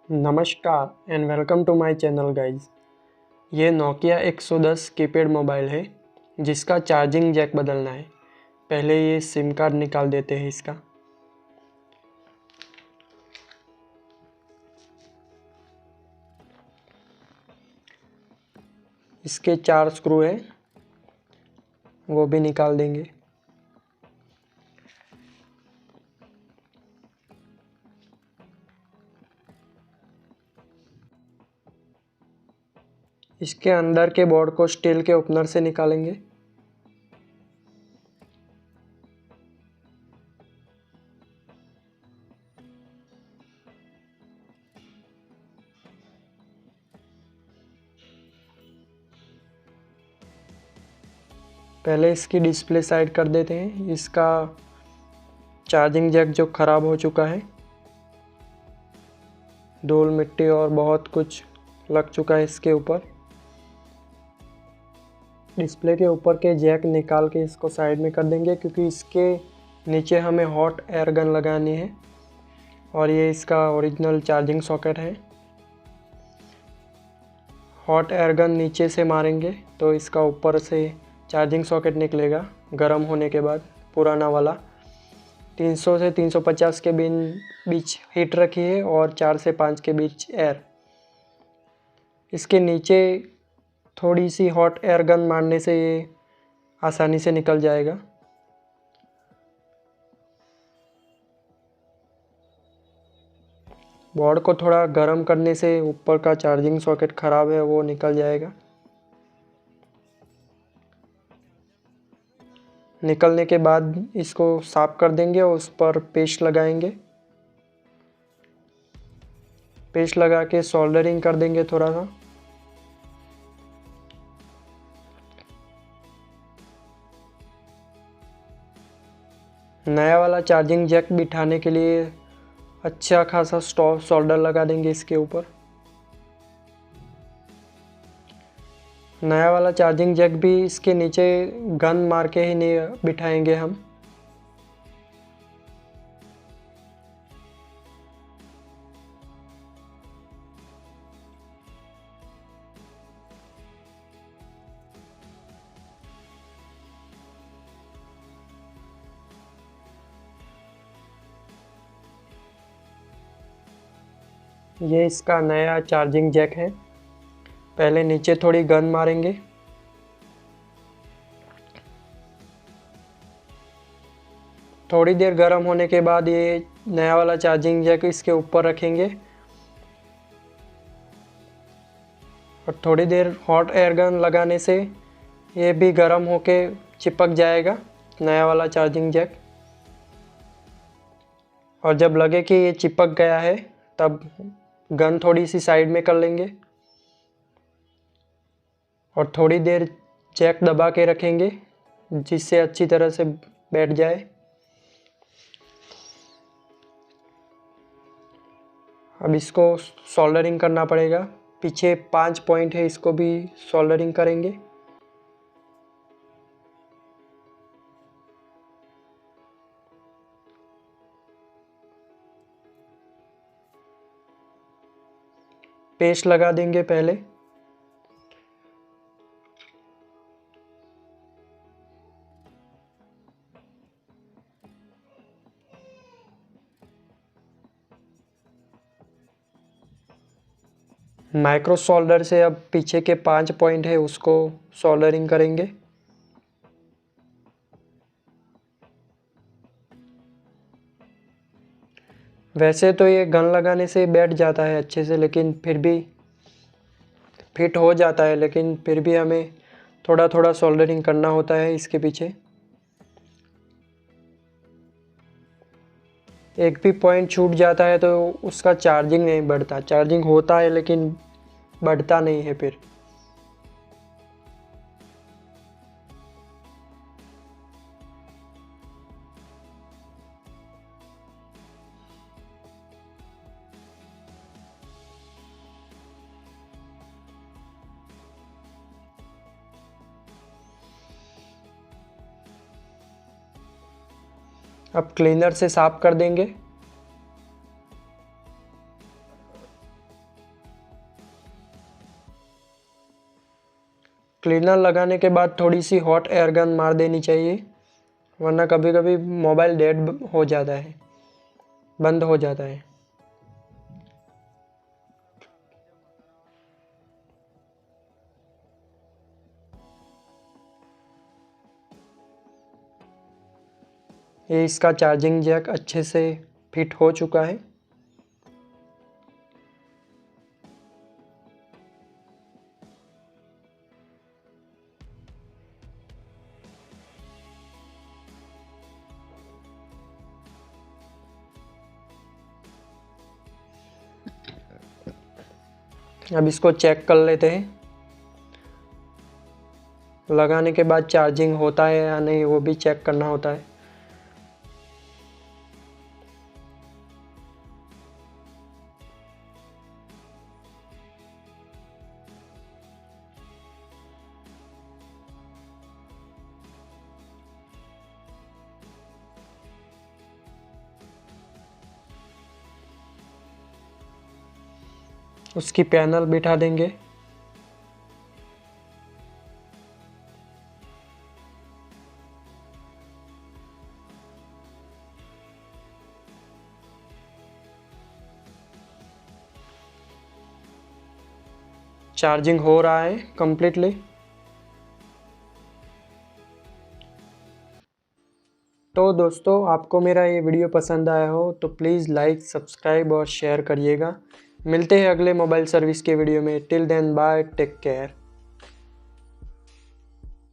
नमस्कार and welcome to my channel guys. ये Nokia 110 keypad mobile है जिसका चार्जिंग जैक बदलना है। पहले ये सिम कार्ड निकाल देते हैं इसका। इसके 4 स्क्रू हैं, वो भी निकाल देंगे। इसके अंदर के बोर्ड को स्टील के ओपनर से निकालेंगे। पहले इसकी डिस्प्ले साइड कर देते हैं। इसका चार्जिंग जैक जो ख़राब हो चुका है, धूल मिट्टी और बहुत कुछ लग चुका है इसके ऊपर। डिस्प्ले के ऊपर के जैक निकाल के इसको साइड में कर देंगे, क्योंकि इसके नीचे हमें हॉट एयर गन लगानी है और ये इसका ओरिजिनल चार्जिंग सॉकेट है। हॉट एयर गन नीचे से मारेंगे तो इसका ऊपर से चार्जिंग सॉकेट निकलेगा गर्म होने के बाद। पुराना वाला 300 से 350 के बीच हीट रखी है और 4 से 5 के बीच एयर। इसके नीचे थोड़ी सी हॉट एयर गन मारने से ये आसानी से निकल जाएगा। बोर्ड को थोड़ा गर्म करने से ऊपर का चार्जिंग सॉकेट ख़राब है वो निकल जाएगा। निकलने के बाद इसको साफ कर देंगे और उस पर पेस्ट लगाएंगे। पेस्ट लगा के सोल्डरिंग कर देंगे थोड़ा सा। नया वाला चार्जिंग जैक बिठाने के लिए अच्छा खासा स्टॉप सोल्डर लगा देंगे इसके ऊपर। नया वाला चार्जिंग जैक भी इसके नीचे गन मार के ही नहीं बिठाएंगे हम। ये इसका नया चार्जिंग जैक है। पहले नीचे थोड़ी गन मारेंगे। थोड़ी देर गर्म होने के बाद ये नया वाला चार्जिंग जैक इसके ऊपर रखेंगे और थोड़ी देर हॉट एयर गन लगाने से ये भी गर्म होके चिपक जाएगा नया वाला चार्जिंग जैक। और जब लगे कि ये चिपक गया है तब गन थोड़ी सी साइड में कर लेंगे और थोड़ी देर जैक दबा के रखेंगे जिससे अच्छी तरह से बैठ जाए। अब इसको सोल्डरिंग करना पड़ेगा। पीछे 5 पॉइंट है, इसको भी सोल्डरिंग करेंगे। पेस्ट लगा देंगे पहले। माइक्रो सोल्डर से अब पीछे के 5 पॉइंट है उसको सोल्डरिंग करेंगे। वैसे तो ये गन लगाने से बैठ जाता है अच्छे से, लेकिन फिर भी फिट हो जाता है, लेकिन फिर भी हमें थोड़ा थोड़ा सोल्डरिंग करना होता है इसके पीछे। एक भी पॉइंट छूट जाता है तो उसका चार्जिंग नहीं बढ़ता। चार्जिंग होता है लेकिन बढ़ता नहीं है फिर। अब क्लीनर से साफ कर देंगे। क्लीनर लगाने के बाद थोड़ी सी हॉट एयर गन मार देनी चाहिए, वरना कभी कभी मोबाइल डेड हो जाता है, बंद हो जाता है। ये इसका चार्जिंग जैक अच्छे से फिट हो चुका है। अब इसको चेक कर लेते हैं, लगाने के बाद चार्जिंग होता है या नहीं वो भी चेक करना होता है। उसकी पैनल बिठा देंगे। चार्जिंग हो रहा है कंप्लीटली। तो दोस्तों, आपको मेरा ये वीडियो पसंद आया हो तो प्लीज़ लाइक, सब्सक्राइब और शेयर करिएगा। मिलते हैं अगले मोबाइल सर्विस के वीडियो में। Till then bye, take care.